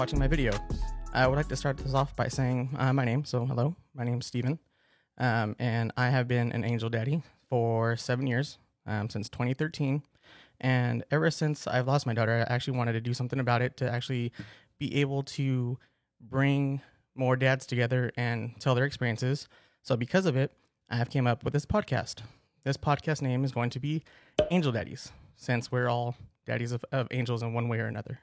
watching my video. I would like to start this off by saying my name. So hello, my name is Steven, and I have been an angel daddy for 7 years, since 2013. And ever since I've lost my daughter, I actually wanted to do something about it to actually be able to bring more dads together and tell their experiences. So because of it, I have came up with this podcast. This podcast name is going to be Angel Daddies, since we're all daddies of angels in one way or another.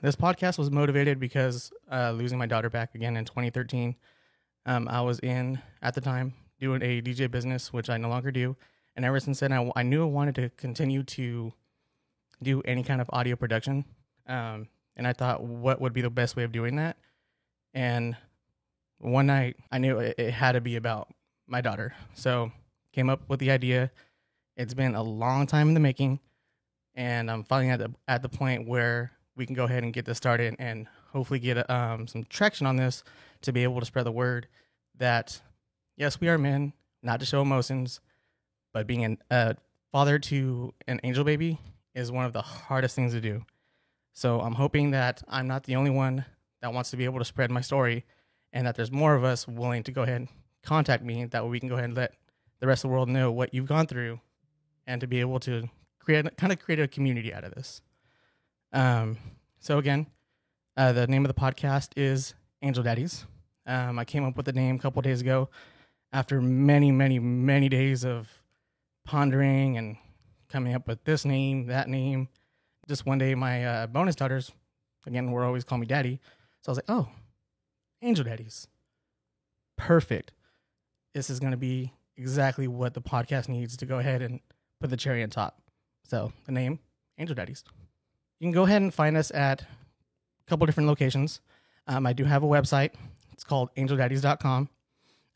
This podcast was motivated because losing my daughter back again in 2013, I was at the time, doing a DJ business, which I no longer do. And ever since then, I knew I wanted to continue to do any kind of audio production. And I thought, what would be the best way of doing that? And one night, I knew it had to be about my daughter. So came up with the idea. It's been a long time in the making. And I'm finally at the point where we can go ahead and get this started and hopefully get some traction on this to be able to spread the word that, yes, we are men, not to show emotions, but being a father to an angel baby is one of the hardest things to do. So I'm hoping that I'm not the only one that wants to be able to spread my story, and that there's more of us willing to go ahead and contact me. That way we can go ahead and let the rest of the world know what you've gone through, and to be able to create a community out of this. So again, the name of the podcast is Angel Daddies. I came up with the name a couple days ago after many, many, many days of pondering and coming up with this name, that name. Just one day, my bonus daughters, again, will always call me daddy. So I was like, oh, Angel Daddies. Perfect. This is going to be exactly what the podcast needs to go ahead and put the cherry on top. So the name, Angel Daddies. You can go ahead and find us at a couple different locations. I do have a website. It's called angeldaddies.com.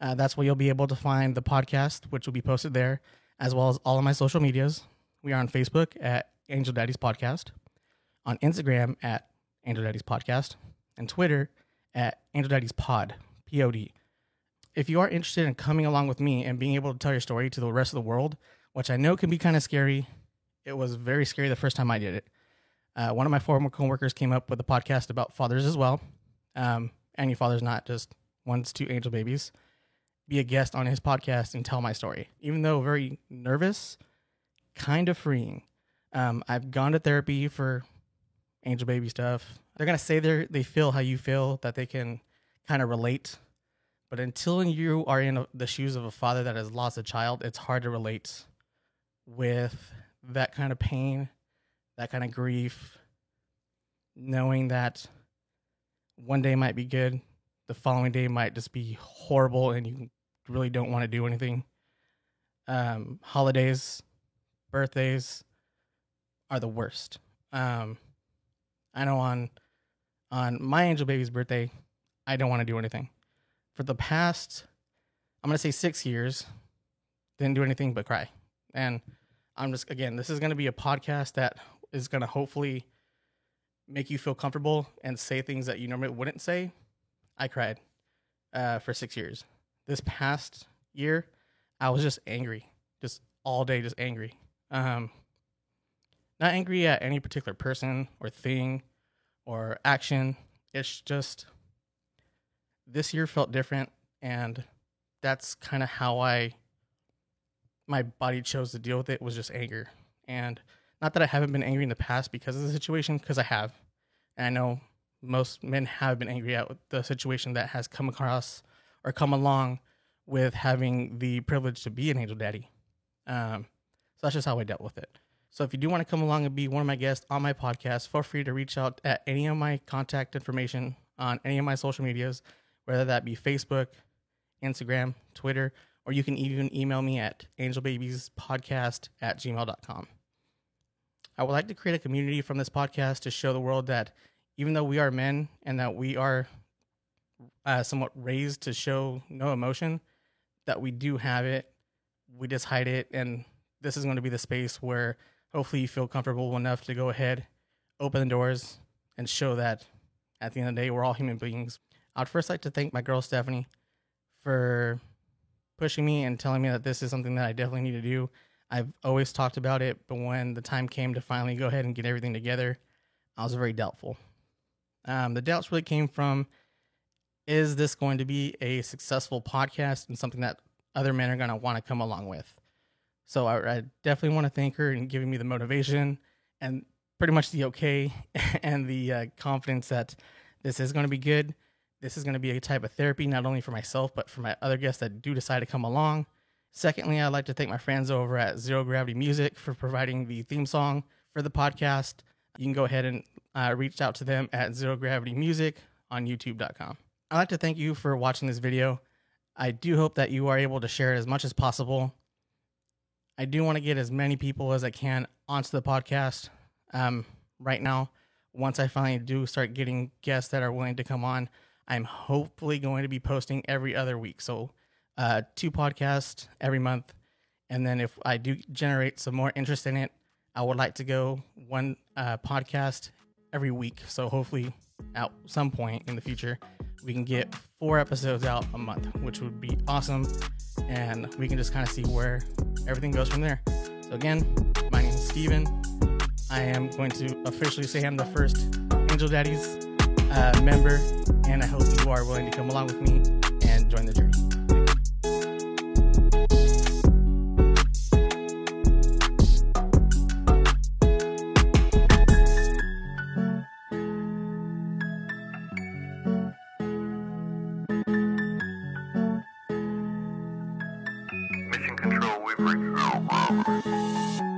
That's where you'll be able to find the podcast, which will be posted there, as well as all of my social medias. We are on Facebook at Angel Daddies Podcast, on Instagram at Angel Daddies Podcast, and Twitter at Angel Daddies Pod, P-O-D. If you are interested in coming along with me and being able to tell your story to the rest of the world, which I know can be kind of scary. It was very scary the first time I did it. One of my former coworkers came up with a podcast about fathers as well. Any fathers, not just 1 to 2 angel babies. Be a guest on his podcast and tell my story. Even though very nervous, kind of freeing. I've gone to therapy for angel baby stuff. They're going to say they feel how you feel, that they can kind of relate. But until you are in the shoes of a father that has lost a child, it's hard to relate with that kind of pain, that kind of grief, knowing that one day might be good, the following day might just be horrible, and you really don't want to do anything. Holidays, birthdays are the worst. I know on my angel baby's birthday, I don't want to do anything. For the past, I'm going to say 6 years, didn't do anything but cry. And this is going to be a podcast that is going to hopefully make you feel comfortable and say things that you normally wouldn't say. I cried for 6 years. This past year, I was just angry, just all day, just angry. Not angry at any particular person or thing or action. It's just this year felt different, and that's kind of how my body chose to deal with it, was just anger. And not that I haven't been angry in the past because of the situation, because I have. And I know most men have been angry at the situation that has come across or come along with having the privilege to be an angel daddy. So that's just how I dealt with it. So if you do want to come along and be one of my guests on my podcast, feel free to reach out at any of my contact information on any of my social medias, whether that be Facebook, Instagram, Twitter, or you can even email me at angelbabiespodcast@gmail.com. I would like to create a community from this podcast to show the world that even though we are men and that we are somewhat raised to show no emotion, that we do have it. We just hide it. And this is going to be the space where hopefully you feel comfortable enough to go ahead, open the doors, and show that at the end of the day, we're all human beings. I'd first like to thank my girl, Stephanie, for pushing me and telling me that this is something that I definitely need to do. I've always talked about it, but when the time came to finally go ahead and get everything together, I was very doubtful. The doubts really came from, is this going to be a successful podcast and something that other men are going to want to come along with? So I definitely want to thank her and giving me the motivation and pretty much the okay and the confidence that this is going to be good. This is going to be a type of therapy, not only for myself, but for my other guests that do decide to come along. Secondly, I'd like to thank my friends over at Zero Gravity Music for providing the theme song for the podcast. You can go ahead and reach out to them at Zero Gravity Music on YouTube.com. I'd like to thank you for watching this video. I do hope that you are able to share it as much as possible. I do want to get as many people as I can onto the podcast right now. Once I finally do start getting guests that are willing to come on, I'm hopefully going to be posting every other week. So 2 podcasts every month. And then if I do generate some more interest in it, I would like to go 1 podcast every week. So hopefully at some point in the future, we can get 4 episodes out a month, which would be awesome. And we can just kind of see where everything goes from there. So again, my name is Steven. I am going to officially say I'm the first Angel Daddies member, and I hope you are willing to come along with me and join the journey. Mission Control, we've reached Zero Bravo.